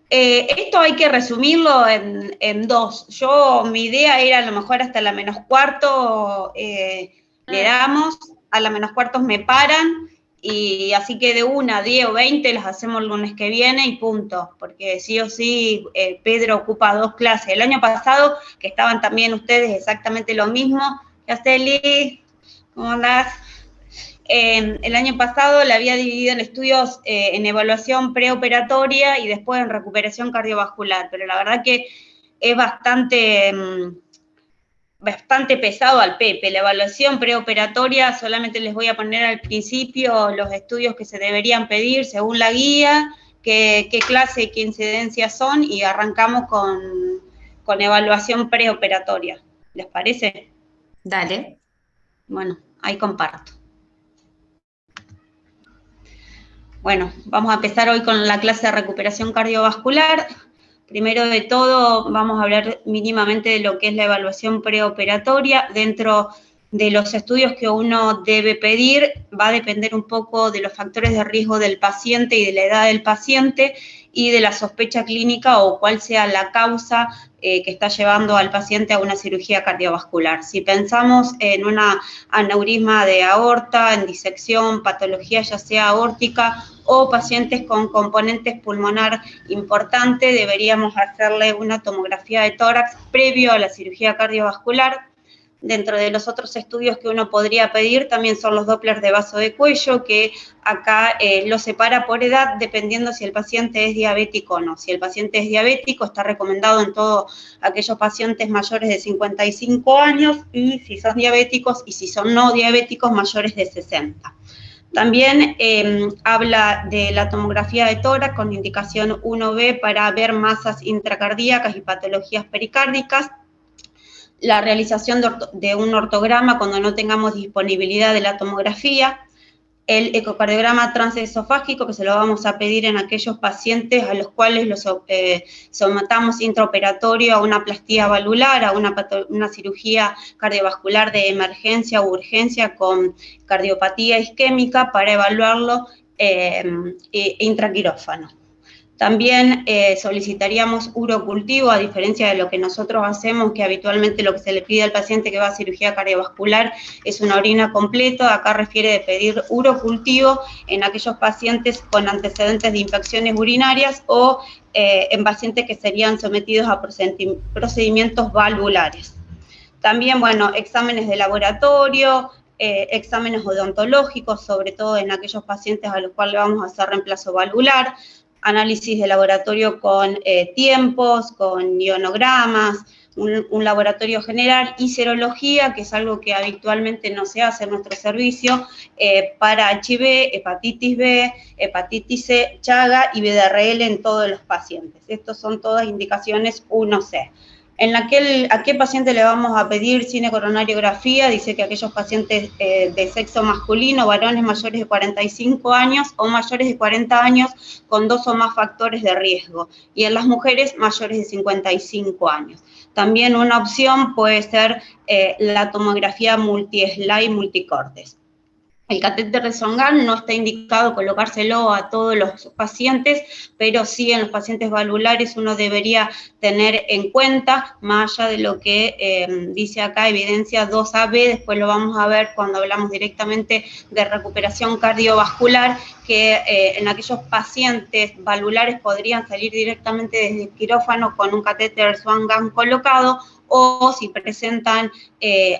Esto hay que resumirlo en dos. Mi idea era a lo mejor hasta la menos cuarto le damos, a la menos cuartos me paran, y así que de 1 a 10 o 20 las hacemos el lunes que viene y punto, porque sí o sí Pedro ocupa 2 clases. El año pasado, que estaban también ustedes exactamente lo mismo, Yaceli, ¿cómo andás? El año pasado la había dividido en estudios en evaluación preoperatoria y después en recuperación cardiovascular, pero la verdad que es bastante pesado al Pepe. La evaluación preoperatoria solamente les voy a poner al principio los estudios que se deberían pedir según la guía, qué clase y qué incidencia son, y arrancamos con evaluación preoperatoria. ¿Les parece? Dale. Bueno, ahí comparto. Bueno, vamos a empezar hoy con la clase de recuperación cardiovascular. Primero de todo, vamos a hablar mínimamente de lo que es la evaluación preoperatoria. Dentro de los estudios que uno debe pedir, va a depender un poco de los factores de riesgo del paciente y de la edad del paciente y de la sospecha clínica o cuál sea la causa que está llevando al paciente a una cirugía cardiovascular. Si pensamos en una aneurisma de aorta, en disección, patología ya sea aórtica o pacientes con componentes pulmonar importante, deberíamos hacerle una tomografía de tórax previo a la cirugía cardiovascular. Dentro de los otros estudios que uno podría pedir también son los Doppler de vaso de cuello, que acá lo separa por edad dependiendo si el paciente es diabético o no. Si el paciente es diabético, está recomendado en todos aquellos pacientes mayores de 55 años, y si son diabéticos y si son no diabéticos, mayores de 60. También habla de la tomografía de tórax con indicación 1B para ver masas intracardíacas y patologías pericárdicas, la realización de un ortograma cuando no tengamos disponibilidad de la tomografía, el ecocardiograma transesofágico, que se lo vamos a pedir en aquellos pacientes a los cuales los sometamos intraoperatorio a una aplastía valvular, a una cirugía cardiovascular de emergencia u urgencia con cardiopatía isquémica, para evaluarlo intraquirófano. También solicitaríamos urocultivo, a diferencia de lo que nosotros hacemos, que habitualmente lo que se le pide al paciente que va a cirugía cardiovascular es una orina completa. Acá refiere de pedir urocultivo en aquellos pacientes con antecedentes de infecciones urinarias o en pacientes que serían sometidos a procedimientos valvulares. También, bueno, exámenes de laboratorio, exámenes odontológicos, sobre todo en aquellos pacientes a los cuales vamos a hacer reemplazo valvular, análisis de laboratorio con tiempos, con ionogramas, un laboratorio general, y serología, que es algo que habitualmente no se hace en nuestro servicio, para HIV, hepatitis B, hepatitis C, Chaga y VDRL en todos los pacientes. Estas son todas indicaciones 1C. ¿A qué paciente le vamos a pedir cinecoronariografía? Dice que aquellos pacientes de sexo masculino, varones mayores de 45 años o mayores de 40 años con 2 o más factores de riesgo, y en las mujeres mayores de 55 años. También una opción puede ser la tomografía multi-slide multicortes. El catéter de Swan-Ganz no está indicado colocárselo a todos los pacientes, pero sí en los pacientes valvulares uno debería tener en cuenta, más allá de lo que dice acá, evidencia 2AB, después lo vamos a ver cuando hablamos directamente de recuperación cardiovascular, que en aquellos pacientes valvulares podrían salir directamente desde el quirófano con un catéter Swan-Ganz colocado, o si presentan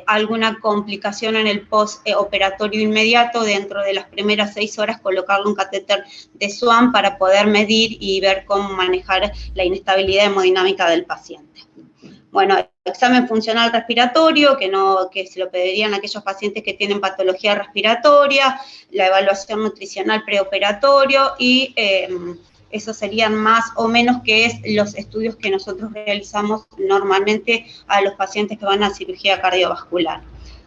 alguna complicación en el postoperatorio inmediato, dentro de las primeras 6 horas colocarle un catéter de Swan para poder medir y ver cómo manejar la inestabilidad hemodinámica del paciente. Bueno, examen funcional respiratorio, que se lo pedirían a aquellos pacientes que tienen patología respiratoria, la evaluación nutricional preoperatorio, y esos serían más o menos que es los estudios que nosotros realizamos normalmente a los pacientes que van a cirugía cardiovascular.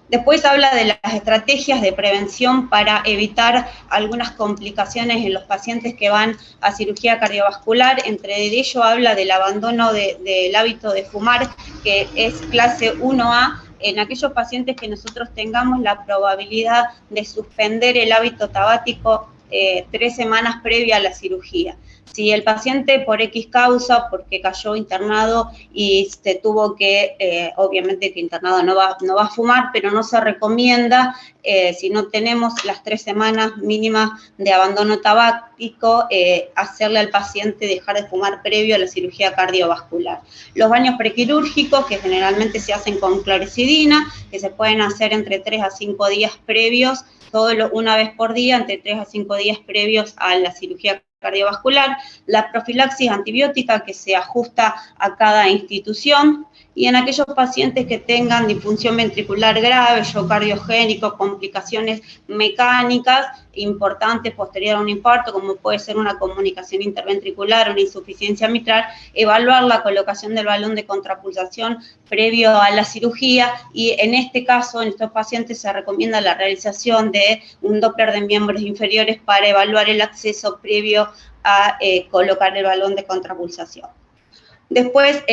Después habla de las estrategias de prevención para evitar algunas complicaciones en los pacientes que van a cirugía cardiovascular. Entre ello habla del abandono del hábito de fumar, que es clase 1A, en aquellos pacientes que nosotros tengamos la probabilidad de suspender el hábito tabáquico 3 semanas previa a la cirugía. Si el paciente por X causa, porque cayó internado y se tuvo que, obviamente que internado no va a fumar, pero no se recomienda, si no tenemos las 3 semanas mínimas de abandono tabáquico, hacerle al paciente dejar de fumar previo a la cirugía cardiovascular. Los baños prequirúrgicos, que generalmente se hacen con clorexidina, que se pueden hacer entre 3 a 5 días previos, una vez por día, entre 3 a 5 días previos a la cirugía cardiovascular, la profilaxis antibiótica que se ajusta a cada institución, y en aquellos pacientes que tengan disfunción ventricular grave, shock cardiogénico, complicaciones mecánicas importantes posterior a un infarto, como puede ser una comunicación interventricular, una insuficiencia mitral, evaluar la colocación del balón de contrapulsación previo a la cirugía, y en este caso, en estos pacientes se recomienda la realización de un Doppler de miembros inferiores para evaluar el acceso previo a colocar el balón de contrapulsación. Después,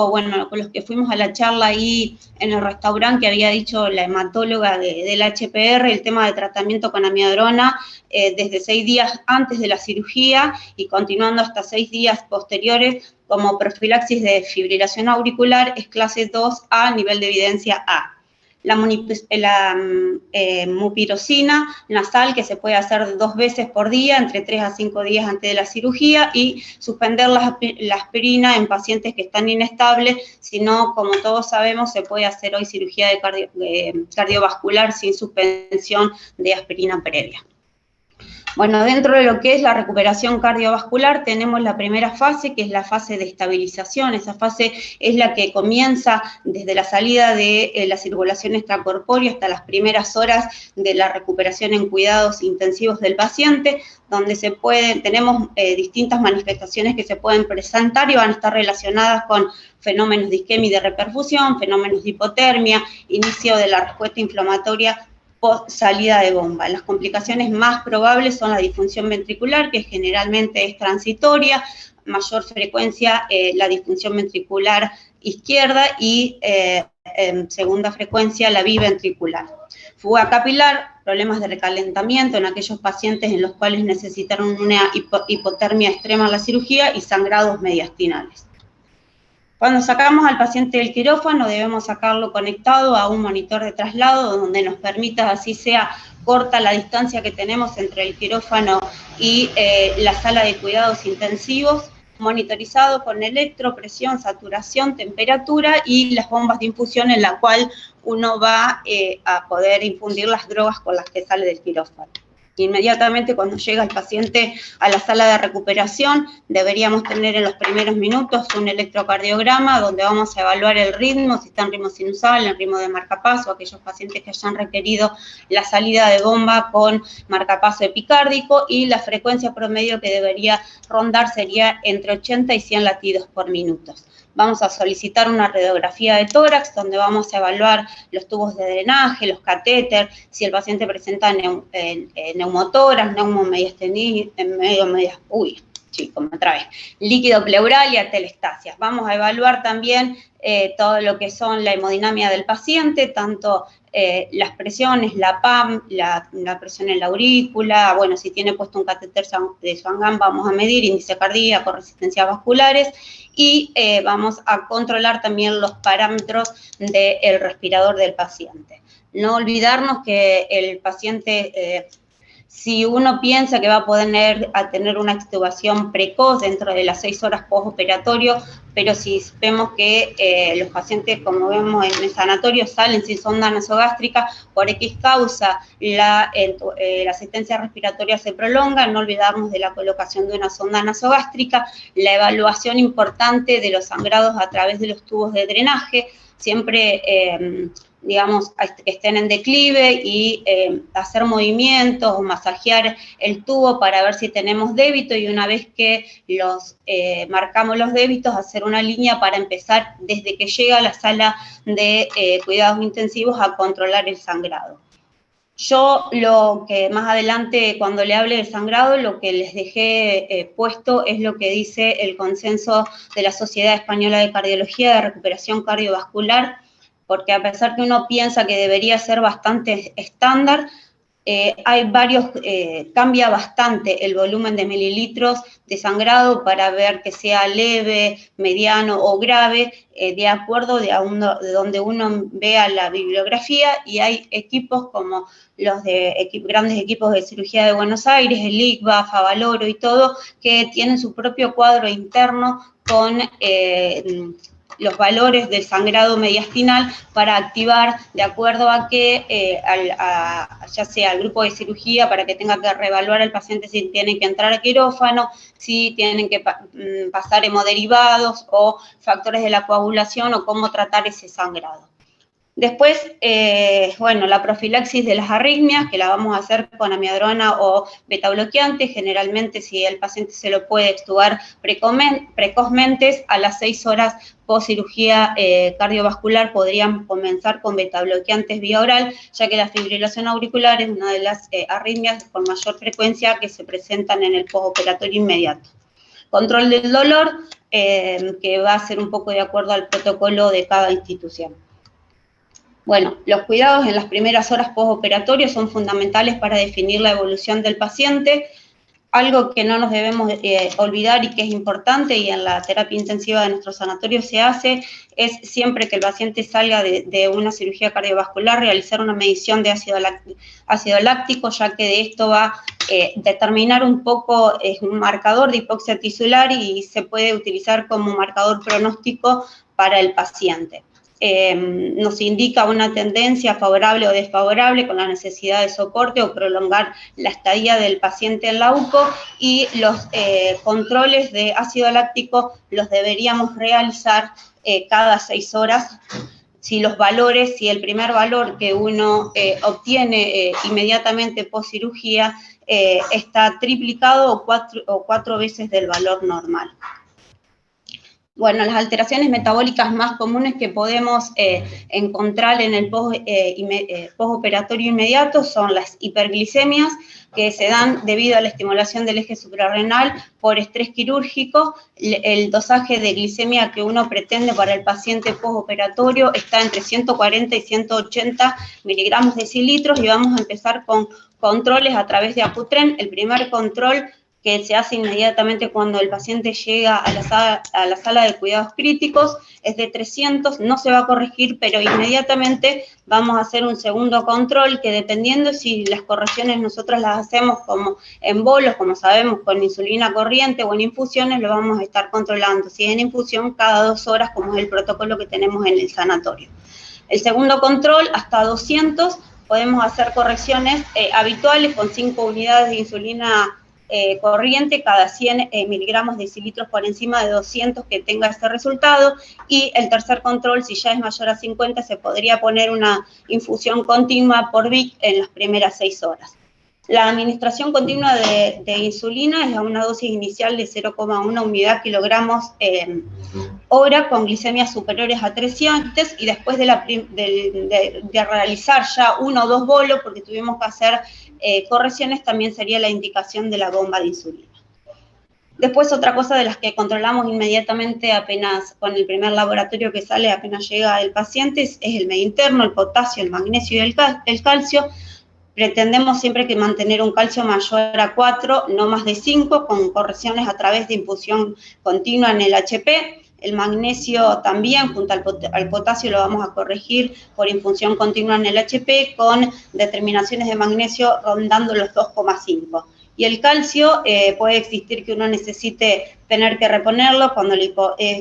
bueno, con los que fuimos a la charla ahí en el restaurante que había dicho la hematóloga del HPR, el tema de tratamiento con amiodarona, desde 6 días antes de la cirugía y continuando hasta 6 días posteriores como profilaxis de fibrilación auricular, es clase 2A, nivel de evidencia A. La mupirocina nasal, que se puede hacer 2 veces por día, entre 3 a 5 días antes de la cirugía, y suspender la aspirina en pacientes que están inestables, si no, como todos sabemos, se puede hacer hoy cirugía cardiovascular sin suspensión de aspirina previa. Bueno, dentro de lo que es la recuperación cardiovascular tenemos la primera fase, que es la fase de estabilización. Esa fase es la que comienza desde la salida de la circulación extracorpórea hasta las primeras horas de la recuperación en cuidados intensivos del paciente, donde tenemos distintas manifestaciones que se pueden presentar y van a estar relacionadas con fenómenos de isquemia y de reperfusión, fenómenos de hipotermia, inicio de la respuesta inflamatoria post salida de bomba. Las complicaciones más probables son la disfunción ventricular, que generalmente es transitoria, mayor frecuencia la disfunción ventricular izquierda y en segunda frecuencia la biventricular. Fuga capilar, problemas de recalentamiento en aquellos pacientes en los cuales necesitaron una hipotermia extrema en la cirugía y sangrados mediastinales. Cuando sacamos al paciente del quirófano, debemos sacarlo conectado a un monitor de traslado donde nos permita, así sea corta la distancia que tenemos entre el quirófano y la sala de cuidados intensivos, monitorizado con electro, presión, saturación, temperatura y las bombas de infusión en la cual uno va a poder infundir las drogas con las que sale del quirófano. Inmediatamente cuando llega el paciente a la sala de recuperación, deberíamos tener en los primeros minutos un electrocardiograma donde vamos a evaluar el ritmo, si está en ritmo sinusal, en ritmo de marcapaso, aquellos pacientes que hayan requerido la salida de bomba con marcapaso epicárdico, y la frecuencia promedio que debería rondar sería entre 80 y 100 latidos por minuto. Vamos a solicitar una radiografía de tórax, donde vamos a evaluar los tubos de drenaje, los catéteres, si el paciente presenta neumotórax, líquido pleural y atelestasias. Vamos a evaluar también todo lo que son la hemodinamia del paciente, tanto las presiones, la PAM, la presión en la aurícula, bueno, si tiene puesto un catéter de Swan-Ganz vamos a medir índice cardíaco, resistencias vasculares, y vamos a controlar también los parámetros del respirador del paciente. No olvidarnos que el paciente, si uno piensa que va a tener una extubación precoz dentro de las 6 horas postoperatorio, pero si vemos que los pacientes, como vemos en el sanatorio, salen sin sonda nasogástrica, por X causa la asistencia respiratoria se prolonga, no olvidarnos de la colocación de una sonda nasogástrica, la evaluación importante de los sangrados a través de los tubos de drenaje, siempre digamos, que estén en declive, y hacer movimientos o masajear el tubo para ver si tenemos débito, y una vez que marcamos los débitos, hacer una línea para empezar desde que llega a la sala de cuidados intensivos a controlar el sangrado. Yo lo que más adelante, cuando le hable del sangrado, lo que les dejé puesto es lo que dice el consenso de la Sociedad Española de Cardiología de Recuperación Cardiovascular, porque a pesar que uno piensa que debería ser bastante estándar, cambia bastante el volumen de mililitros de sangrado para ver que sea leve, mediano o grave, de acuerdo de donde uno vea la bibliografía, y hay equipos como los de grandes equipos de cirugía de Buenos Aires, el ICBA, Favaloro y todo, que tienen su propio cuadro interno con los valores del sangrado mediastinal para activar de acuerdo a que, ya sea al grupo de cirugía, para que tenga que reevaluar al paciente si tienen que entrar a quirófano, si tienen que pasar hemoderivados o factores de la coagulación o cómo tratar ese sangrado. Después, bueno, la profilaxis de las arritmias, que la vamos a hacer con amiodarona o betabloqueante. Generalmente, si el paciente se lo puede extubar precozmente, a las 6 horas post cirugía cardiovascular podrían comenzar con betabloqueantes vía oral, ya que la fibrilación auricular es una de las arritmias con mayor frecuencia que se presentan en el postoperatorio inmediato. Control del dolor, que va a ser un poco de acuerdo al protocolo de cada institución. Bueno, los cuidados en las primeras horas postoperatorias son fundamentales para definir la evolución del paciente. Algo que no nos debemos olvidar y que es importante, y en la terapia intensiva de nuestro sanatorio se hace, es siempre que el paciente salga de una cirugía cardiovascular, realizar una medición de ácido láctico, ya que de esto va a determinar un poco, es un marcador de hipoxia tisular y se puede utilizar como marcador pronóstico para el paciente. Nos indica una tendencia favorable o desfavorable con la necesidad de soporte o prolongar la estadía del paciente en la UCO, y los controles de ácido láctico los deberíamos realizar cada 6 horas. Si el primer valor que uno obtiene inmediatamente post cirugía está triplicado o 4 veces del valor normal. Bueno, las alteraciones metabólicas más comunes que podemos encontrar en el postoperatorio inmediato son las hiperglicemias, que se dan debido a la estimulación del eje suprarrenal por estrés quirúrgico. El dosaje de glicemia que uno pretende para el paciente postoperatorio está entre 140 y 180 miligramos decilitros, y vamos a empezar con controles a través de Accutren. El primer control, que se hace inmediatamente cuando el paciente llega a la sala de cuidados críticos, es de 300, no se va a corregir, pero inmediatamente vamos a hacer un segundo control, que dependiendo si las correcciones nosotros las hacemos como en bolos, como sabemos, con insulina corriente o en infusiones, lo vamos a estar controlando. Si es en infusión, cada 2 horas, como es el protocolo que tenemos en el sanatorio. El segundo control, hasta 200, podemos hacer correcciones habituales con 5 unidades de insulina corriente cada 100 miligramos decilitros por encima de 200 que tenga este resultado. Y el tercer control, si ya es mayor a 50, se podría poner una infusión continua por VIC en las primeras 6 horas. La administración continua de insulina es a una dosis inicial de 0,1 unidad kilogramos hora, con glicemias superiores a 300, y después de realizar ya 1 o 2 bolos, porque tuvimos que hacer correcciones, también sería la indicación de la bomba de insulina. Después, otra cosa de las que controlamos inmediatamente apenas con el primer laboratorio que sale, apenas llega el paciente, es el medio interno, el potasio, el magnesio y el calcio. Pretendemos siempre que mantener un calcio mayor a 4, no más de 5, con correcciones a través de infusión continua en el HP. El magnesio también, junto al potasio, lo vamos a corregir por infusión continua en el HP, con determinaciones de magnesio rondando los 2,5. Y el calcio, puede existir que uno necesite tener que reponerlo cuando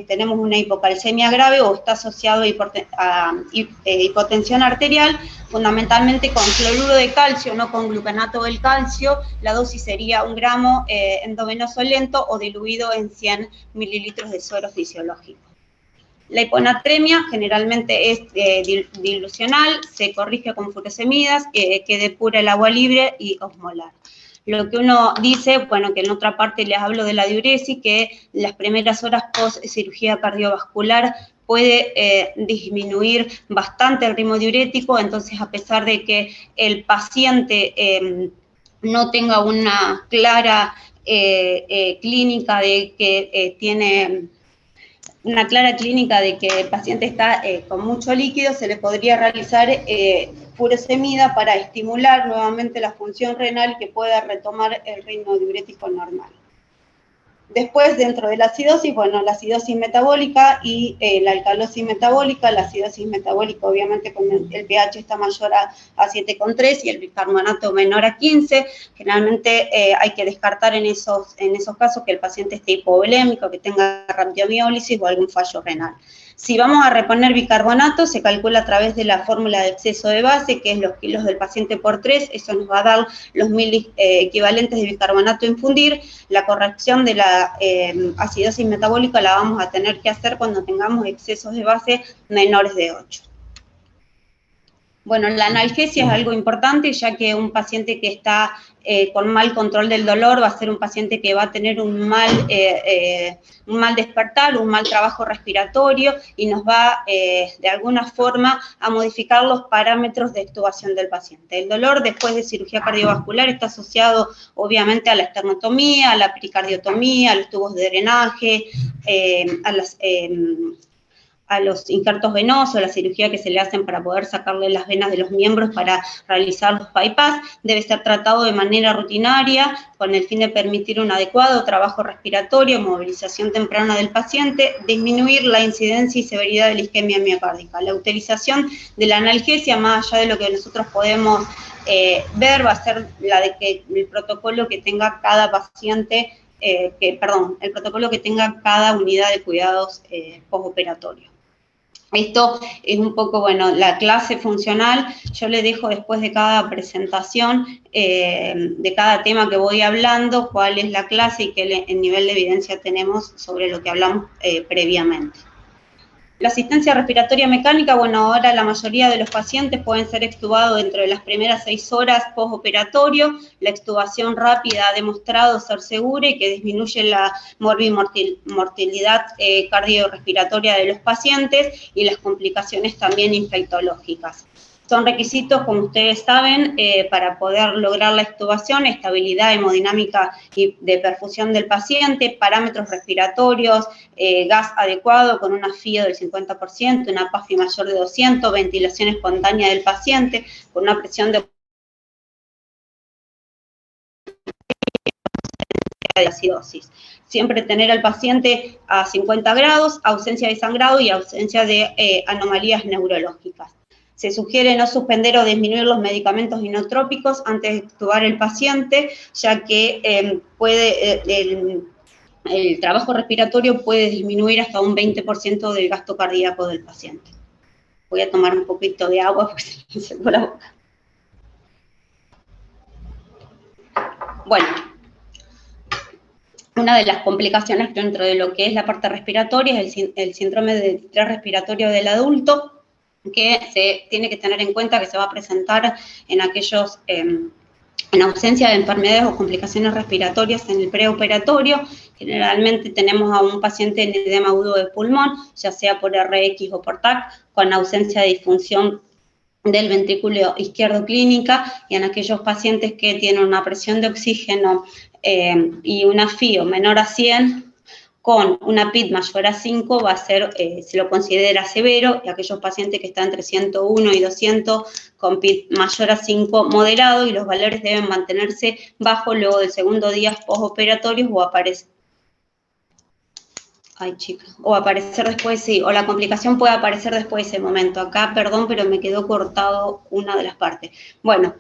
tenemos una hipocalcemia grave o está asociado a hipotensión arterial, fundamentalmente con cloruro de calcio, no con gluconato del calcio. La dosis sería 1 gramo endovenoso lento o diluido en 100 mililitros de suero fisiológico. La hiponatremia generalmente es dilucional, se corrige con furosemidas, que depura el agua libre y osmolar. Lo que uno dice, bueno, que en otra parte les hablo de la diuresis, que las primeras horas post cirugía cardiovascular puede disminuir bastante el ritmo diurético. Entonces, a pesar de que el paciente no tenga una clara clínica de que el paciente está con mucho líquido, se le podría realizar furosemida para estimular nuevamente la función renal y que pueda retomar el ritmo diurético normal. Después, dentro de la acidosis, bueno, la acidosis metabólica y la alcalosis metabólica. La acidosis metabólica, obviamente, cuando el pH está mayor a 7,3 y el bicarbonato menor a 15, generalmente hay que descartar en esos casos que el paciente esté hipovolémico, que tenga rhabdomiólisis o algún fallo renal. Si vamos a reponer bicarbonato, se calcula a través de la fórmula de exceso de base, que es los kilos del paciente por 3, eso nos va a dar los equivalentes de bicarbonato a infundir. La corrección de la acidosis metabólica la vamos a tener que hacer cuando tengamos excesos de base menores de 8. Bueno, la analgesia es algo importante, ya que un paciente que está con mal control del dolor va a ser un paciente que va a tener un mal despertar, un mal trabajo respiratorio y nos va de alguna forma a modificar los parámetros de extubación del paciente. El dolor después de cirugía cardiovascular está asociado obviamente a la esternotomía, a la pericardiotomía, a los tubos de drenaje, a los injertos venosos, la cirugía que se le hacen para poder sacarle las venas de los miembros para realizar los bypass, debe ser tratado de manera rutinaria con el fin de permitir un adecuado trabajo respiratorio, movilización temprana del paciente, disminuir la incidencia y severidad de la isquemia miocárdica. La utilización de la analgesia, más allá de lo que nosotros podemos ver, va a ser la de que el protocolo que tenga cada paciente, el protocolo que tenga cada unidad de cuidados postoperatorio. Esto es un poco, bueno, la clase funcional. Yo les dejo después de cada presentación, de cada tema que voy hablando, cuál es la clase y qué nivel de evidencia tenemos sobre lo que hablamos previamente. La asistencia respiratoria mecánica, bueno, ahora la mayoría de los pacientes pueden ser extubados dentro de las primeras 6 horas postoperatorio. La extubación rápida ha demostrado ser segura y que disminuye la morbimortalidad cardiorrespiratoria de los pacientes y las complicaciones también infectológicas. Son requisitos, como ustedes saben, para poder lograr la extubación: estabilidad hemodinámica y de perfusión del paciente, parámetros respiratorios, gas adecuado con una FIO del 50%, una PAFI mayor de 200, ventilación espontánea del paciente, con una presión de acidosis. Siempre tener al paciente a 50 grados, ausencia de sangrado y ausencia de anomalías neurológicas. Se sugiere no suspender o disminuir los medicamentos inotrópicos antes de extubar el paciente, ya que el trabajo respiratorio puede disminuir hasta un 20% del gasto cardíaco del paciente. Voy a tomar un poquito de agua porque se me secó la boca. Bueno, una de las complicaciones dentro de lo que es la parte respiratoria es el síndrome de estrés respiratorio del adulto, que se tiene que tener en cuenta que se va a presentar en aquellos, en ausencia de enfermedades o complicaciones respiratorias en el preoperatorio. Generalmente tenemos a un paciente en edema agudo de pulmón, ya sea por RX o por TAC, con ausencia de disfunción del ventrículo izquierdo clínica, y en aquellos pacientes que tienen una presión de oxígeno y una FIO menor a 100, con una PIT mayor a 5 va a ser, se lo considera severo, y aquellos pacientes que están entre 101 y 200 con PIT mayor a 5 moderado, y los valores deben mantenerse bajo luego del segundo día postoperatorios o aparecer. Ay, chica, o aparecer después, sí, o la complicación puede aparecer después de ese momento. Acá, perdón, pero me quedó cortado una de las partes. Bueno,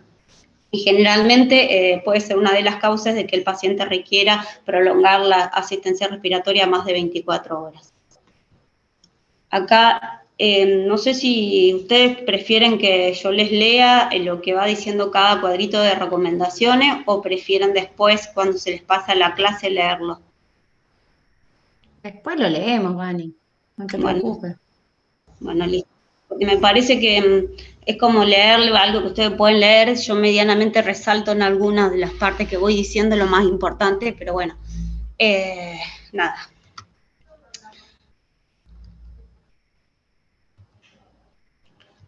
y generalmente puede ser una de las causas de que el paciente requiera prolongar la asistencia respiratoria más de 24 horas. Acá, no sé si ustedes prefieren que yo les lea lo que va diciendo cada cuadrito de recomendaciones, o prefieren después, cuando se les pasa la clase, leerlo. Después lo leemos, Vani, no te preocupes. Bueno, listo. Porque me parece que es como leer algo que ustedes pueden leer. Yo medianamente resalto en algunas de las partes que voy diciendo lo más importante, pero bueno, nada.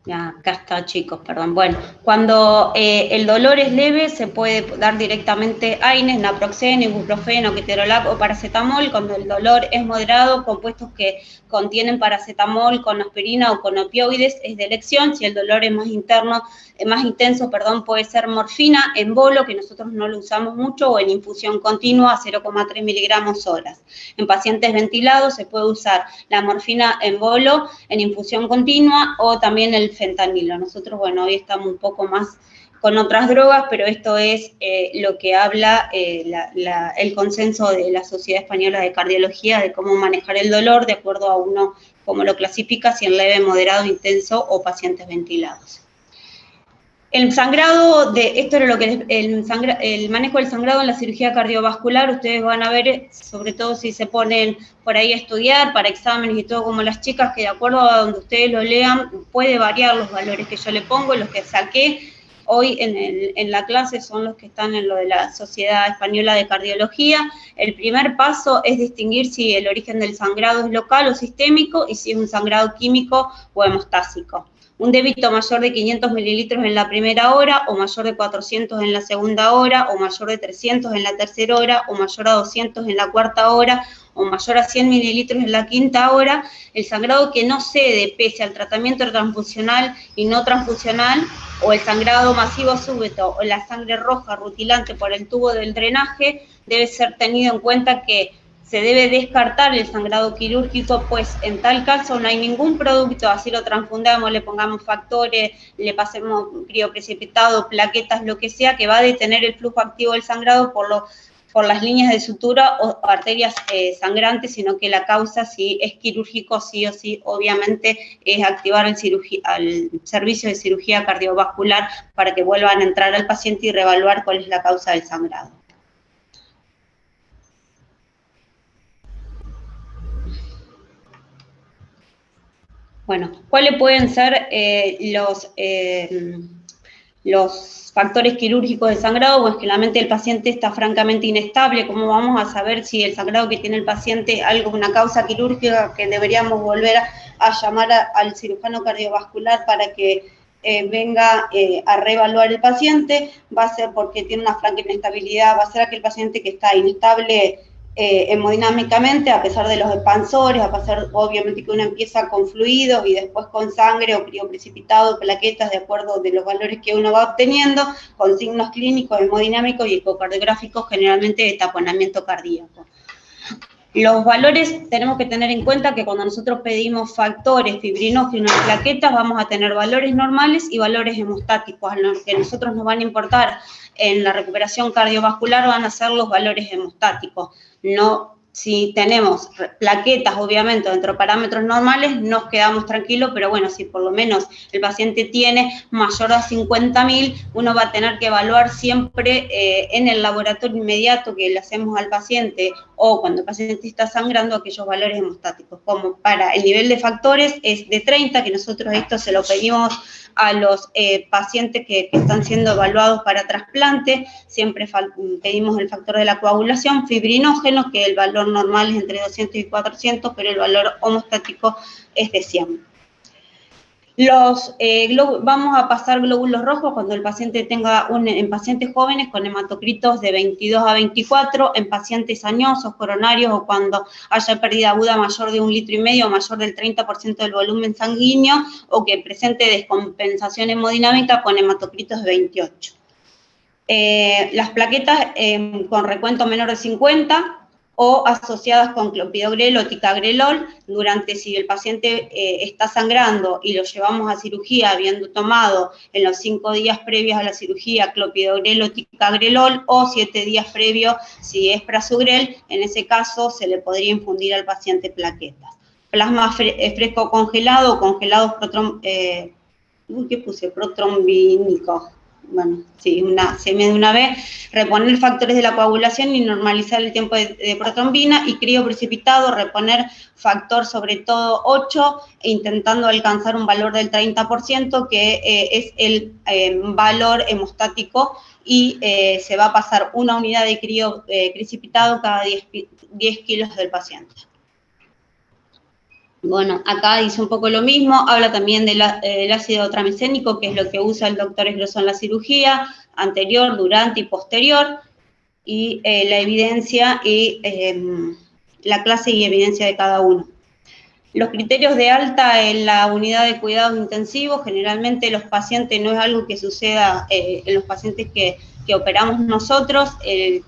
Ya, acá está, chicos, perdón. Bueno, cuando el dolor es leve, se puede dar directamente AINES, naproxeno, ibuprofeno, ketorolac o paracetamol. Cuando el dolor es moderado, compuestos que contienen paracetamol con aspirina o con opioides es de elección. Si el dolor es más intenso, puede ser morfina en bolo, que nosotros no lo usamos mucho, o en infusión continua a 0,3 miligramos horas. En pacientes ventilados se puede usar la morfina en bolo, en infusión continua, o también el fentanilo. Nosotros, bueno, hoy estamos un poco más con otras drogas, pero esto es lo que habla el consenso de la Sociedad Española de Cardiología de cómo manejar el dolor de acuerdo a uno cómo lo clasifica, si en leve, moderado, intenso o pacientes ventilados. El sangrado, esto era lo que el manejo del sangrado en la cirugía cardiovascular, ustedes van a ver, sobre todo si se ponen por ahí a estudiar para exámenes y todo, como las chicas, que de acuerdo a donde ustedes lo lean, puede variar los valores que yo le pongo, los que saqué hoy en la clase son los que están en lo de la Sociedad Española de Cardiología. El primer paso es distinguir si el origen del sangrado es local o sistémico y si es un sangrado químico o hemostásico. Un débito mayor de 500 mililitros en la primera hora, o mayor de 400 en la segunda hora, o mayor de 300 en la tercera hora, o mayor a 200 en la cuarta hora, o mayor a 100 mililitros en la quinta hora. El sangrado que no cede pese al tratamiento transfusional y no transfusional, o el sangrado masivo súbito, o la sangre roja rutilante por el tubo del drenaje, debe ser tenido en cuenta que se debe descartar el sangrado quirúrgico, pues en tal caso no hay ningún producto, así lo transfundamos, le pongamos factores, le pasemos crioprecipitado, plaquetas, lo que sea, que va a detener el flujo activo del sangrado por las líneas de sutura o arterias sangrantes, sino que la causa, si es quirúrgico, sí o sí, obviamente, es activar al servicio de cirugía cardiovascular para que vuelvan a entrar al paciente y reevaluar cuál es la causa del sangrado. Bueno, ¿cuáles pueden ser los factores quirúrgicos de sangrado? Pues que la mente del paciente está francamente inestable. ¿Cómo vamos a saber si el sangrado que tiene el paciente es una causa quirúrgica que deberíamos volver a llamar al cirujano cardiovascular para que venga a reevaluar el paciente? Va a ser porque tiene una franca inestabilidad, va a ser aquel paciente que está inestable hemodinámicamente, a pesar de los expansores, a pesar, obviamente, que uno empieza con fluidos y después con sangre o crioprecipitado, plaquetas, de acuerdo de los valores que uno va obteniendo, con signos clínicos, hemodinámicos y ecocardiográficos, generalmente de taponamiento cardíaco. Los valores, tenemos que tener en cuenta que cuando nosotros pedimos factores fibrinógenos y plaquetas, vamos a tener valores normales y valores hemostáticos. Los que a nosotros nos van a importar en la recuperación cardiovascular van a ser los valores hemostáticos. No, si tenemos plaquetas, obviamente, dentro de parámetros normales, nos quedamos tranquilos, pero bueno, si por lo menos el paciente tiene mayor a 50.000, uno va a tener que evaluar siempre en el laboratorio inmediato que le hacemos al paciente o cuando el paciente está sangrando aquellos valores hemostáticos. Como para el nivel de factores es de 30, que nosotros esto se lo pedimos a los pacientes que están siendo evaluados para trasplante, siempre pedimos el factor de la coagulación, fibrinógenos, que el valor normal es entre 200 y 400, pero el valor homostático es de 100. Vamos a pasar glóbulos rojos cuando el paciente tenga, en pacientes jóvenes con hematocritos de 22 a 24, en pacientes añosos, coronarios o cuando haya pérdida aguda mayor de 1,5 litros o mayor del 30% del volumen sanguíneo o que presente descompensación hemodinámica con hematocritos de 28. Las plaquetas con recuento menor de 50 o asociadas con clopidogrel o ticagrelol, si el paciente está sangrando y lo llevamos a cirugía habiendo tomado en los 5 días previos a la cirugía clopidogrel o ticagrelol, o 7 días previos si es prasugrel, en ese caso se le podría infundir al paciente plaquetas. Plasma fresco congelado o congelados protrombínicos. Bueno, sí, de una vez, reponer factores de la coagulación y normalizar el tiempo de protrombina, y crioprecipitado, reponer factor sobre todo 8, intentando alcanzar un valor del 30%, que es el valor hemostático, y se va a pasar una unidad de crioprecipitado cada 10 kilos del paciente. Bueno, acá dice un poco lo mismo, habla también del ácido tramicénico, que es lo que usa el doctor Esgrosó en la cirugía, anterior, durante y posterior, y la evidencia y la clase y evidencia de cada uno. Los criterios de alta en la unidad de cuidados intensivos, generalmente los pacientes, no es algo que suceda en los pacientes que operamos nosotros,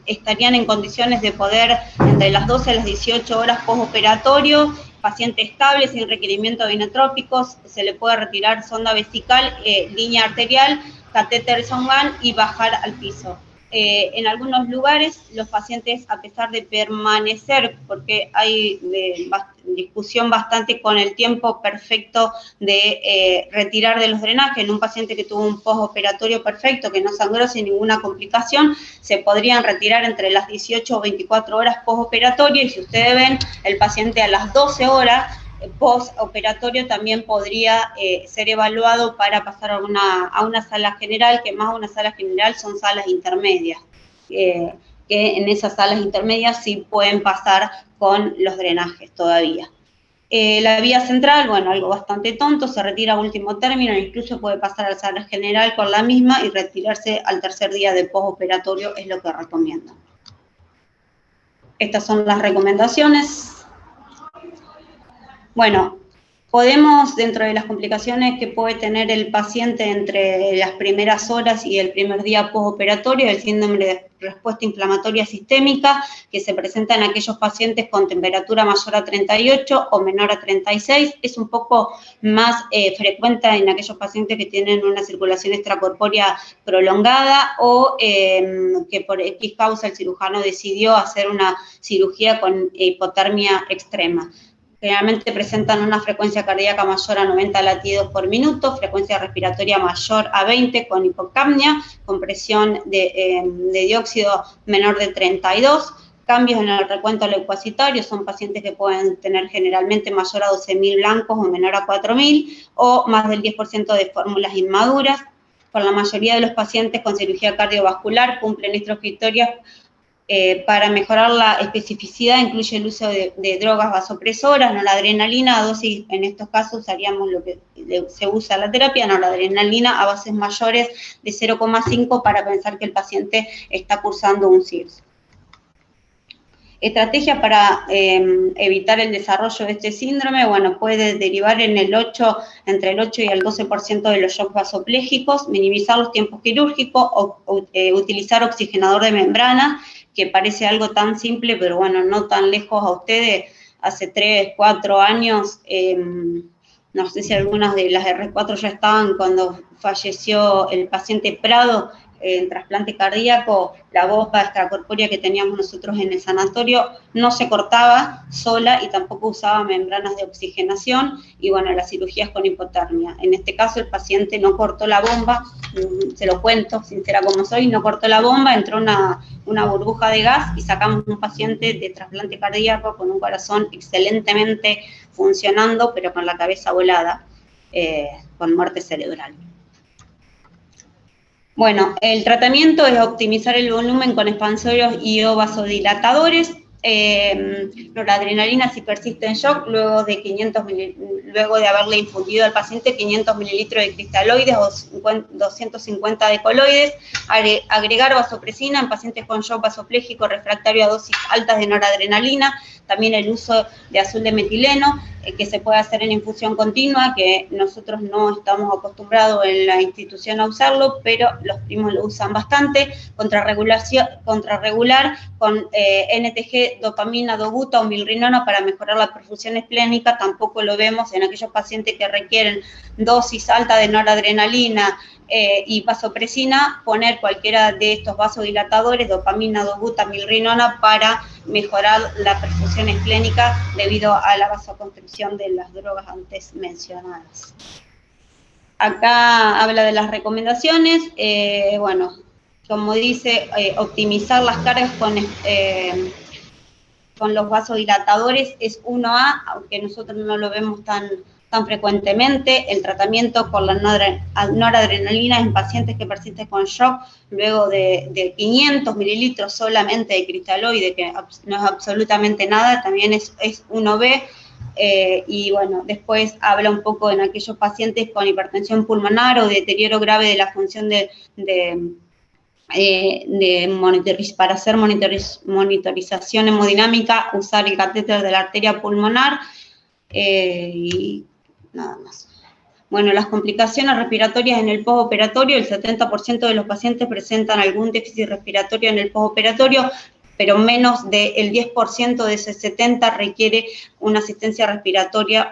estarían en condiciones de poder, entre las 12 a las 18 horas postoperatorio, paciente estable, sin requerimiento de inotrópicos, se le puede retirar sonda vesical, línea arterial, catéter Song-An y bajar al piso. En algunos lugares los pacientes, a pesar de permanecer, porque hay discusión bastante con el tiempo perfecto de retirar de los drenajes, en un paciente que tuvo un postoperatorio perfecto, que no sangró sin ninguna complicación, se podrían retirar entre las 18 o 24 horas postoperatorio, y si ustedes ven, el paciente a las 12 horas postoperatorio también podría ser evaluado para pasar a una sala general, que más una sala general son salas intermedias, que en esas salas intermedias sí pueden pasar con los drenajes todavía. La vía central, bueno, algo bastante tonto, se retira a último término, incluso puede pasar a la sala general con la misma y retirarse al tercer día de postoperatorio, es lo que recomiendo. Estas son las recomendaciones. Bueno, podemos, dentro de las complicaciones que puede tener el paciente entre las primeras horas y el primer día postoperatorio, el síndrome de respuesta inflamatoria sistémica, que se presenta en aquellos pacientes con temperatura mayor a 38 o menor a 36, es un poco más frecuente en aquellos pacientes que tienen una circulación extracorpórea prolongada o que por X causa el cirujano decidió hacer una cirugía con hipotermia extrema. Generalmente presentan una frecuencia cardíaca mayor a 90 latidos por minuto, frecuencia respiratoria mayor a 20 con hipocapnia, con presión de dióxido menor de 32, cambios en el recuento leucocitario, son pacientes que pueden tener generalmente mayor a 12.000 blancos o menor a 4.000, o más del 10% de fórmulas inmaduras. Con la mayoría de los pacientes con cirugía cardiovascular cumplen estos criterios. Para mejorar la especificidad incluye el uso de drogas vasopresoras, noradrenalina, dosis, en estos casos usaríamos lo que se usa en la terapia, noradrenalina a bases mayores de 0,5 para pensar que el paciente está cursando un CIRS. Estrategias para evitar el desarrollo de este síndrome, bueno, puede derivar en entre el 8 y el 12% de los shocks vasoplégicos, minimizar los tiempos quirúrgicos, utilizar oxigenador de membrana, que parece algo tan simple, pero bueno, no tan lejos a ustedes. Hace 3, 4 años, no sé si algunas de las R4 ya estaban cuando falleció el paciente Prado, en trasplante cardíaco, la bomba extracorpórea que teníamos nosotros en el sanatorio no se cortaba sola y tampoco usaba membranas de oxigenación, y bueno, las cirugías con hipotermia. En este caso el paciente no cortó la bomba, se lo cuento, sincera como soy, no cortó la bomba, entró una burbuja de gas y sacamos un paciente de trasplante cardíaco con un corazón excelentemente funcionando, pero con la cabeza volada, con muerte cerebral. Bueno, el tratamiento es optimizar el volumen con expansorios y o vasodilatadores. Noradrenalina si persiste en shock, luego de haberle infundido al paciente 500 mililitros de cristaloides o 250 de coloides. Agregar vasopresina en pacientes con shock vasopléjico refractario a dosis altas de noradrenalina. También el uso de azul de metileno, que se puede hacer en infusión continua, que nosotros no estamos acostumbrados en la institución a usarlo, pero los primos lo usan bastante. Contrarregular con NTG, dopamina, dobuta o milrinona para mejorar la perfusión esplénica. Tampoco lo vemos en aquellos pacientes que requieren dosis alta de noradrenalina y vasopresina, poner cualquiera de estos vasodilatadores, dopamina, dobuta, milrinona, para mejorar la perfusión esplénica debido a la vasoconstricción de las drogas antes mencionadas. Acá habla de las recomendaciones, bueno, como dice, optimizar las cargas con los vasodilatadores es 1A, aunque nosotros no lo vemos tan frecuentemente. El tratamiento con la noradrenalina en pacientes que persisten con shock luego de 500 mililitros solamente de cristaloide, que no es absolutamente nada, también es 1B. Y bueno, después habla un poco en aquellos pacientes con hipertensión pulmonar o deterioro grave de la función para hacer monitorización hemodinámica, usar el catéter de la arteria pulmonar y nada más. Bueno, las complicaciones respiratorias en el postoperatorio, el 70% de los pacientes presentan algún déficit respiratorio en el postoperatorio, pero menos del 10% de ese 70% requiere una asistencia respiratoria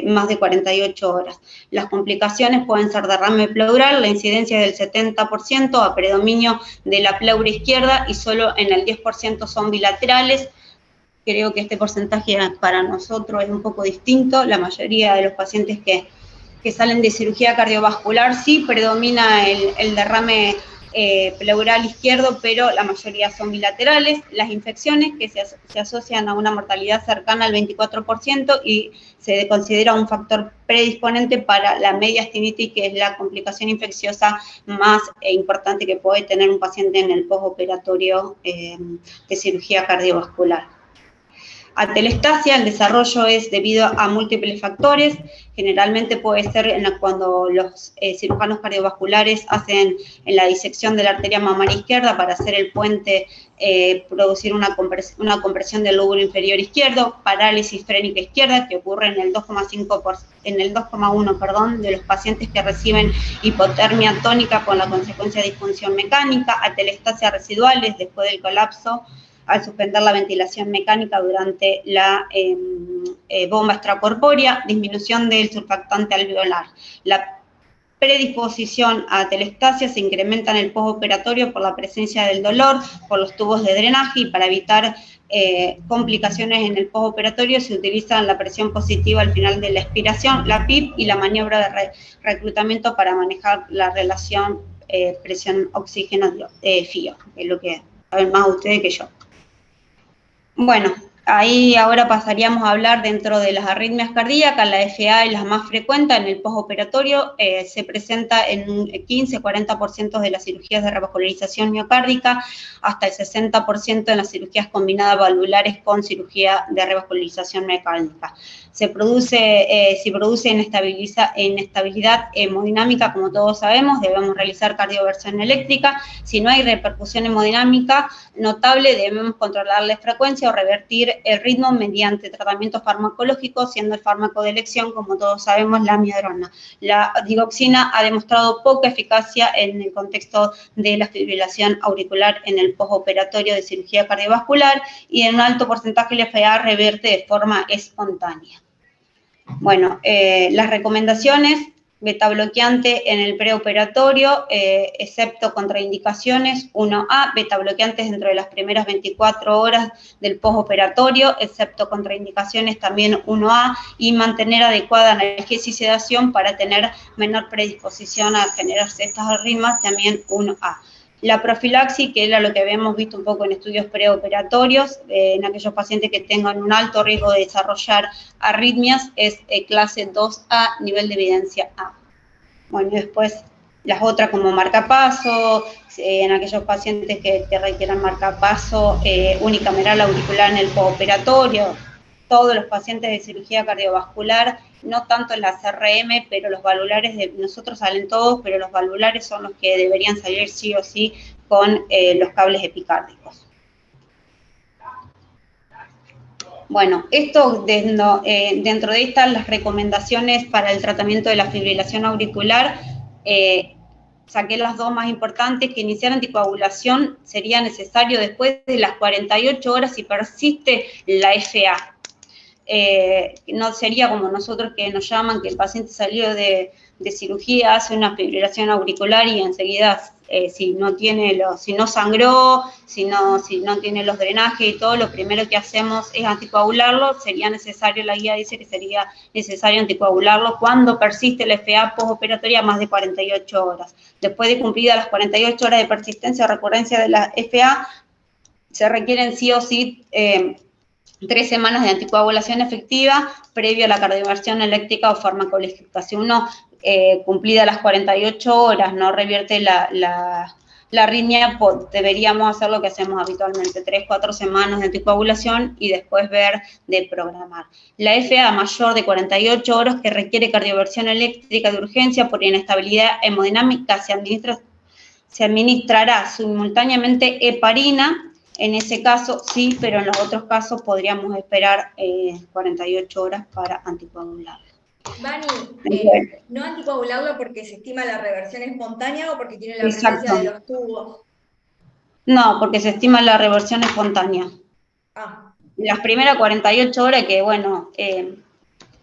más de 48 horas. Las complicaciones pueden ser derrame pleural, la incidencia es del 70%, a predominio de la pleura izquierda y solo en el 10% son bilaterales. Creo que este porcentaje para nosotros es un poco distinto. La mayoría de los pacientes que salen de cirugía cardiovascular sí predomina el derrame pleural izquierdo, pero la mayoría son bilaterales. Las infecciones que se asocian a una mortalidad cercana al 24% y se considera un factor predisponente para la mediastinitis, que es la complicación infecciosa más importante que puede tener un paciente en el postoperatorio de cirugía cardiovascular. Atelestasia, el desarrollo es debido a múltiples factores, generalmente puede ser cuando los cirujanos cardiovasculares hacen en la disección de la arteria mamaria izquierda para hacer el puente, producir una compresión del lóbulo inferior izquierdo, parálisis frénica izquierda, que ocurre en el 2,1% de los pacientes que reciben hipotermia tónica con la consecuencia de disfunción mecánica, atelestasia residuales después del colapso, al suspender la ventilación mecánica durante la bomba extracorpórea, disminución del surfactante alveolar. La predisposición a atelestasia se incrementa en el postoperatorio por la presencia del dolor, por los tubos de drenaje, y para evitar complicaciones en el postoperatorio se utiliza la presión positiva al final de la expiración, la PIP y la maniobra de reclutamiento para manejar la relación presión-oxígeno-FIO, que es lo que saben más ustedes que yo. Bueno, ahí ahora pasaríamos a hablar dentro de las arritmias cardíacas. La FA es la más frecuente en el postoperatorio, se presenta en un 15-40% de las cirugías de revascularización miocárdica, hasta el 60% en las cirugías combinadas valvulares con cirugía de revascularización miocárdica. Si produce inestabilidad hemodinámica, como todos sabemos, debemos realizar cardioversión eléctrica. Si no hay repercusión hemodinámica notable, debemos controlar la frecuencia o revertir el ritmo mediante tratamiento farmacológico, siendo el fármaco de elección, como todos sabemos, la amiodarona. La digoxina ha demostrado poca eficacia en el contexto de la fibrilación auricular en el postoperatorio de cirugía cardiovascular, y en un alto porcentaje la FA reverte de forma espontánea. Bueno, las recomendaciones: betabloqueante en el preoperatorio, excepto contraindicaciones, 1A, betabloqueantes dentro de las primeras 24 horas del postoperatorio, excepto contraindicaciones, también 1A, y mantener adecuada analgesia y sedación para tener menor predisposición a generarse estas arritmias, también 1A. La profilaxis, que era lo que habíamos visto un poco en estudios preoperatorios, en aquellos pacientes que tengan un alto riesgo de desarrollar arritmias, es clase 2A, nivel de evidencia A. Bueno, después las otras como marcapaso, en aquellos pacientes que requieran marcapaso unicameral auricular en el postoperatorio. Todos los pacientes de cirugía cardiovascular, no tanto en la CRM, pero los valvulares de nosotros salen todos, pero los valvulares son los que deberían salir sí o sí con los cables epicárdicos. Bueno, esto dentro de estas, las recomendaciones para el tratamiento de la fibrilación auricular, saqué las dos más importantes. Que iniciar anticoagulación sería necesario después de las 48 horas si persiste la FA. No sería como nosotros, que nos llaman, que el paciente salió de cirugía, hace una fibrilación auricular y enseguida, si no sangró, si no tiene los drenajes y todo, lo primero que hacemos es anticoagularlo. Sería necesario, la guía dice que sería necesario anticoagularlo cuando persiste la FA postoperatoria más de 48 horas. Después de cumplidas las 48 horas de persistencia o recurrencia de la FA, se requieren sí o sí 3 semanas de anticoagulación efectiva previo a la cardioversión eléctrica o farmacológica. Si uno, cumplida las 48 horas, no revierte la la arritmia deberíamos hacer lo que hacemos habitualmente, 3-4 semanas de anticoagulación y después ver de programar. La FA mayor de 48 horas que requiere cardioversión eléctrica de urgencia por inestabilidad hemodinámica se administrará simultáneamente heparina, en ese caso sí, pero en los otros casos podríamos esperar 48 horas para anticoagular. Vani, no anticoagulado porque se estima la reversión espontánea o porque tiene la presencia de los tubos. No, porque se estima la reversión espontánea. Las primeras 48 horas, que bueno,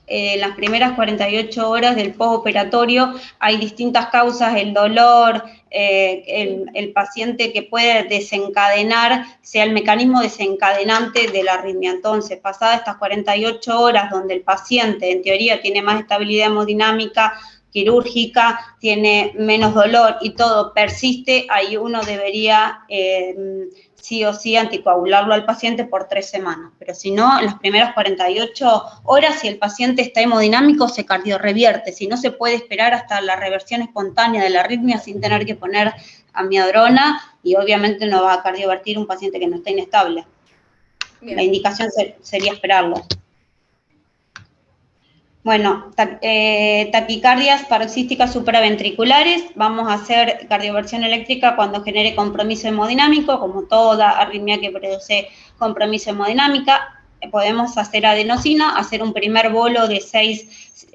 las primeras 48 horas del postoperatorio hay distintas causas, el dolor, el paciente que puede desencadenar, sea el mecanismo desencadenante de la arritmia. Entonces, pasadas estas 48 horas donde el paciente en teoría tiene más estabilidad hemodinámica, quirúrgica, tiene menos dolor y todo persiste, ahí uno debería sí o sí anticoagularlo al paciente por 3 semanas. Pero si no, en las primeras 48 horas, si el paciente está hemodinámico, se cardiorrevierte. Si no, se puede esperar hasta la reversión espontánea de la arritmia sin tener que poner amiodarona y obviamente no va a cardiovertir un paciente que no está inestable. Bien. La indicación sería esperarlo. Bueno, taquicardias paroxísticas supraventriculares, vamos a hacer cardioversión eléctrica cuando genere compromiso hemodinámico, como toda arritmia que produce compromiso hemodinámica. Podemos hacer adenosina, hacer un primer bolo de 6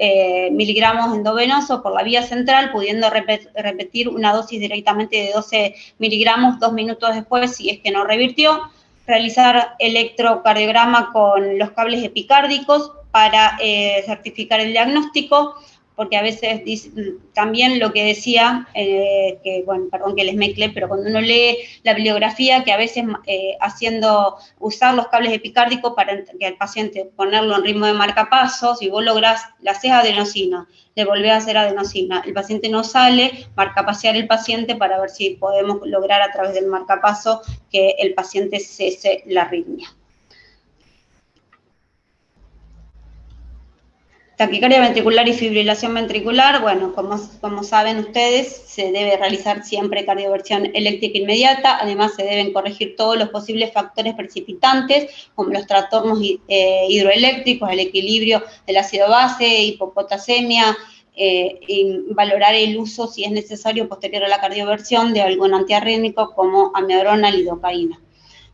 miligramos endovenoso por la vía central, pudiendo repetir una dosis directamente de 12 miligramos 2 minutos después si es que no revirtió. Realizar electrocardiograma con los cables epicárdicos para certificar el diagnóstico, porque a veces también lo que decía, que bueno, perdón que les mezcle, pero cuando uno lee la bibliografía, que a veces usar los cables epicárdicos para que el paciente ponerlo en ritmo de marcapasos, si vos lográs, le haces adenosina, le volvés a hacer adenosina, el paciente no sale, marcapasear el paciente para ver si podemos lograr a través del marcapaso que el paciente cese la arritmia. Taquicardia ventricular y fibrilación ventricular, bueno, como saben ustedes, se debe realizar siempre cardioversión eléctrica inmediata, además se deben corregir todos los posibles factores precipitantes, como los trastornos hidroeléctricos, el equilibrio del ácido base, hipopotasemia, y valorar el uso, si es necesario, posterior a la cardioversión, de algún antiarrítmico como amiodarona, lidocaína.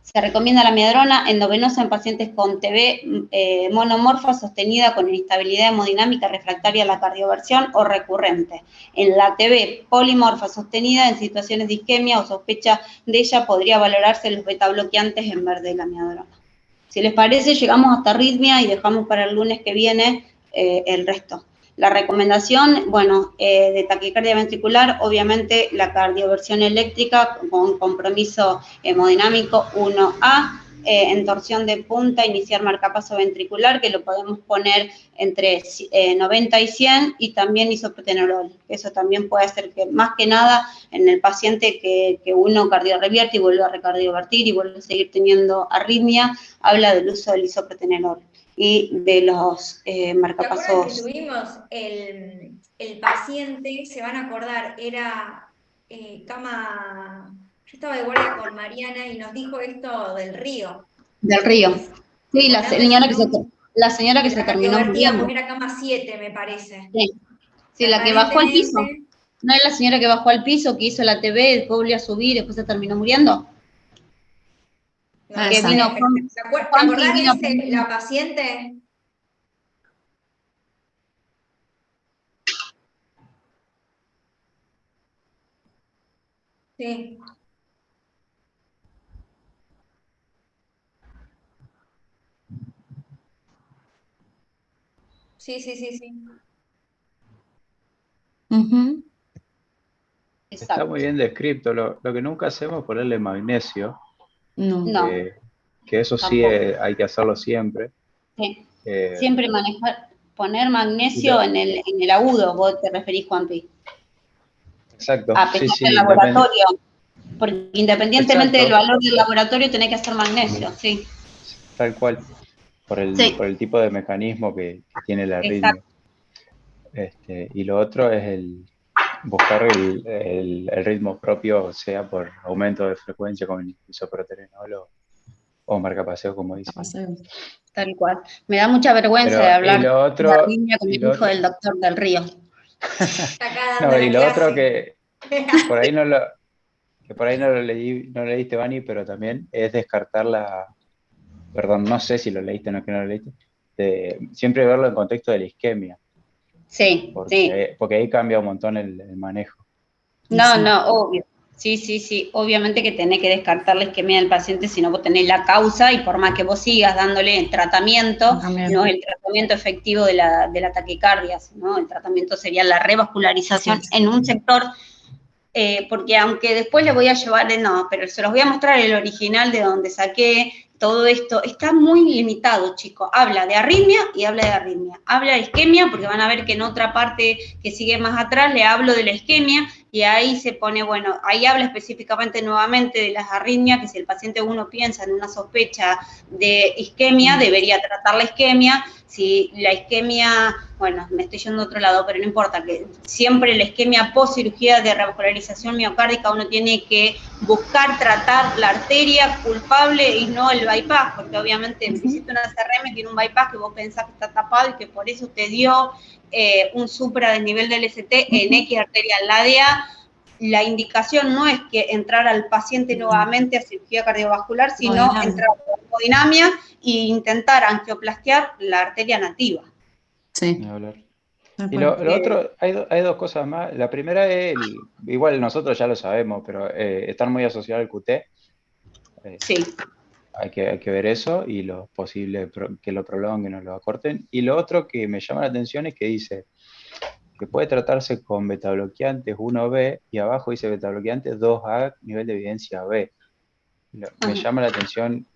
Se recomienda la amiodarona endovenosa en pacientes con TB monomorfa sostenida con inestabilidad hemodinámica refractaria a la cardioversión o recurrente. En la TB polimorfa sostenida en situaciones de isquemia o sospecha de ella podría valorarse los betabloqueantes en vez de la amiodarona. Si les parece, llegamos hasta arritmia y dejamos para el lunes que viene el resto. La recomendación, bueno, de taquicardia ventricular, obviamente la cardioversión eléctrica con compromiso hemodinámico 1A, en torsión de punta, iniciar marcapaso ventricular, que lo podemos poner entre 90 y 100, y también isoprotenolol. Eso también puede hacer que, más que nada, en el paciente que uno cardiorrevierte y vuelve a recardiovertir y vuelve a seguir teniendo arritmia, habla del uso del isoprotenolol y de los marcapasos. ¿Te acuerdas que tuvimos el paciente, se van a acordar, era cama... Yo estaba de guardia con Mariana y nos dijo esto del río. Del río. Sí, la señora que se terminó muriendo. Era cama 7, me parece. Sí, la que bajó al piso. ¿No es la señora que bajó al piso, que hizo la TV, después volvió a subir y después se terminó muriendo? No, que vino ¿te acordás de la paciente? Sí. Sí. Está muy bien descrito. Lo que nunca hacemos es ponerle magnesio. No. Que eso sí hay que hacerlo siempre. Sí. Siempre poner magnesio en el agudo, vos te referís, Juanpi. Exacto. A pesar del laboratorio. Porque independientemente del valor del laboratorio, tenés que hacer magnesio, sí. Tal cual. Por el tipo de mecanismo que tiene la arritmia. Y lo otro es buscar el ritmo propio, sea por aumento de frecuencia con el isoproterenol o marcapaseo, como dicen. Paseo. Tal cual. Me da mucha vergüenza de hablar de arritmia con el hijo del doctor del Río. Está acá dando No, la y lo otro clase. por ahí no lo, que por ahí no lo leí, no lo leíste, Vani, pero también es descartar perdón, no sé si lo leíste o no, que no lo leíste, siempre verlo en contexto de la isquemia, Sí, sí. porque ahí cambia un montón el manejo. No, Sí. no, obvio. Sí, sí, sí. Obviamente que tenés que descartar la isquemia del paciente si no vos tenés la causa y por más que vos sigas dándole tratamiento, También. no es el tratamiento efectivo de la taquicardia, sino el tratamiento sería la revascularización Sí. en un sector, porque aunque después le voy a llevar, no, pero se los voy a mostrar el original de donde saqué todo esto, está muy limitado, chicos. Habla de arritmia y habla de arritmia. Habla de isquemia, porque van a ver que en otra parte que sigue más atrás le hablo de la isquemia, y ahí se pone, bueno, ahí habla específicamente nuevamente de las arritmias, que si el paciente uno piensa en una sospecha de isquemia, debería tratar la isquemia. Si la isquemia, bueno, me estoy yendo a otro lado, pero no importa, que siempre la isquemia post cirugía de revascularización miocárdica uno tiene que buscar tratar la arteria culpable y no el bypass, porque obviamente hiciste una CRM, tiene un bypass que vos pensás que está tapado y que por eso te dio un supra del nivel del ST en X arterial. La DA, la indicación no es que entrar al paciente nuevamente a cirugía cardiovascular, sino entrar a la hemodinamia e intentar angioplastear la arteria nativa. Sí. Y lo otro, hay dos cosas más. La primera es, igual nosotros ya lo sabemos, pero están muy asociados al QT. Sí. Hay que ver eso y lo posible que lo prolonguen o lo acorten. Y lo otro que me llama la atención es que dice que puede tratarse con betabloqueantes 1B y abajo dice betabloqueantes 2A, nivel de evidencia B. Me llama la atención,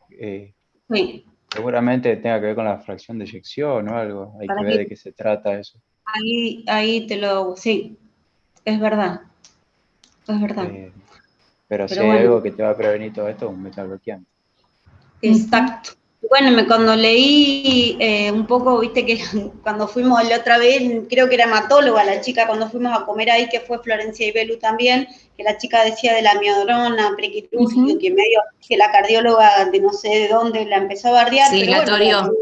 Sí. seguramente tenga que ver con la fracción de eyección o algo. Hay que ver de qué se trata eso. Ahí te lo, sí, es verdad. Es verdad. Pero si Pero hay bueno. algo que te va a prevenir todo esto, un betabloqueante. Exacto. Bueno, cuando leí un poco, viste que cuando fuimos la otra vez, creo que era hematóloga la chica, cuando fuimos a comer ahí, que fue Florencia y Belu también, que la chica decía de la miodrona prequirúrgica, que medio que la cardióloga de no sé de dónde la empezó a bardear, Sí, pero la bueno, toreó,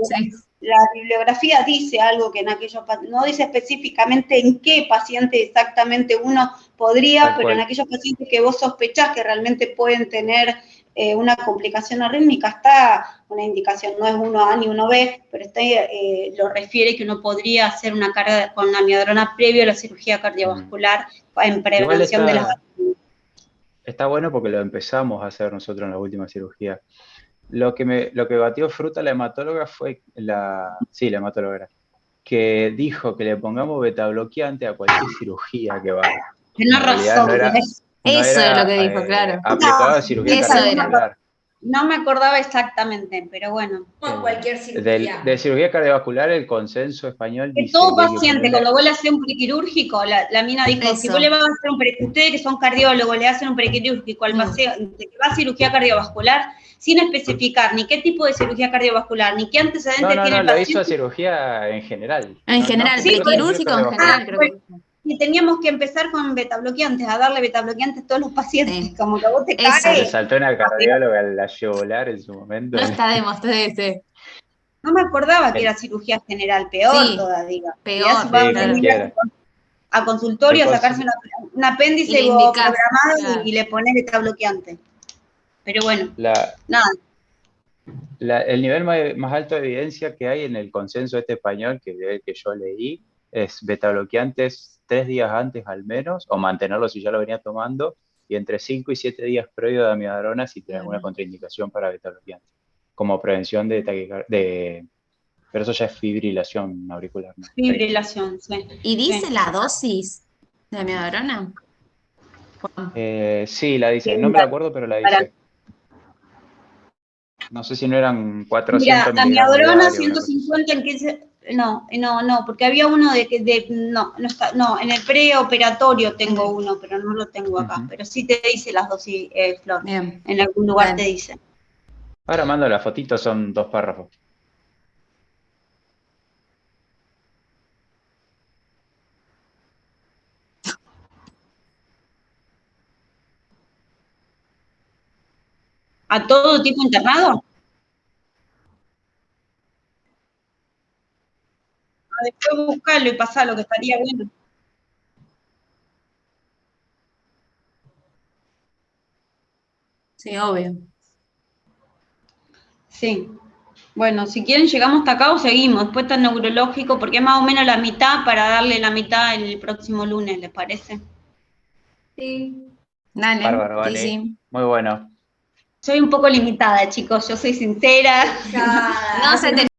la bibliografía dice algo que en aquellos, no dice específicamente en qué paciente exactamente uno podría, Tal pero en cual. aquellos pacientes que vos sospechás que realmente pueden tener una complicación arrítmica, está una indicación, no es 1A ni 1B, pero está, lo refiere que uno podría hacer una carga con una miodrona previo a la cirugía cardiovascular en prevención de las arritmias. Está bueno porque lo empezamos a hacer nosotros en la última cirugía. Lo que batió fruta la hematóloga fue la hematóloga era, que dijo que le pongamos betabloqueante a cualquier cirugía que vaya. Tiene En realidad razón. no Eso es lo era que dijo, claro. aplicado a cirugía Eso era. cardiovascular. No me acordaba exactamente, pero bueno. Como cualquier cirugía. De cirugía cardiovascular, el consenso español Que dice todo que hay que paciente, ponerle... cuando vos le haces un prequirúrgico, la mina dijo, si vos le vas a hacer ustedes que son cardiólogos, le hacen un prequirúrgico al paciente que va a cirugía cardiovascular, sin especificar ni qué tipo de cirugía cardiovascular, ni qué antecedente tiene el lo hizo a paciente. cirugía en general. En general, Sí, prequirúrgico en general, creo que. y teníamos que empezar con betabloqueantes, a darle betabloqueantes a todos los pacientes, como que a vos te Se le cae. saltó una cardióloga a la yugular en su momento. No está demostrado ese. No me acordaba que era cirugía general, peor todavía. Peor, Ya va a claro. venir a consultorio a sacarse un apéndice Le indicás, programado claro. y le pones betabloqueante. Pero bueno, nada. El nivel más alto de evidencia que hay en el consenso español que yo leí es betabloqueantes 3 días antes al menos, o mantenerlo si ya lo venía tomando, y entre 5 y 7 días previo de amiodarona si tiene alguna contraindicación para betabloqueante, como prevención de taquicardia, pero eso ya es fibrilación auricular, ¿no? Fibrilación, sí. ¿Y dice la dosis de la amiodarona? Sí, la dice, no me la acuerdo, pero la dice. No sé si no eran 400 Mira, miligramos amiodarona diarios, una cosa así. 150 en 15. No, porque había uno no, en el preoperatorio tengo uno, pero no lo tengo acá. Pero sí te dice las dosis, Flor. Bien. En algún lugar te dice. Ahora mando la fotito, son 2 párrafos. ¿A todo tipo internado? Después buscarlo y pasarlo, que estaría bueno. Sí, obvio. Sí. Bueno, si quieren llegamos hasta acá o seguimos. Después está neurológico, porque es más o menos la mitad para darle la mitad el próximo lunes, ¿les parece? Sí. Dale, Bárbaro, sí, vale. sí. Muy bueno. Soy un poco limitada, chicos, yo soy sincera. No se te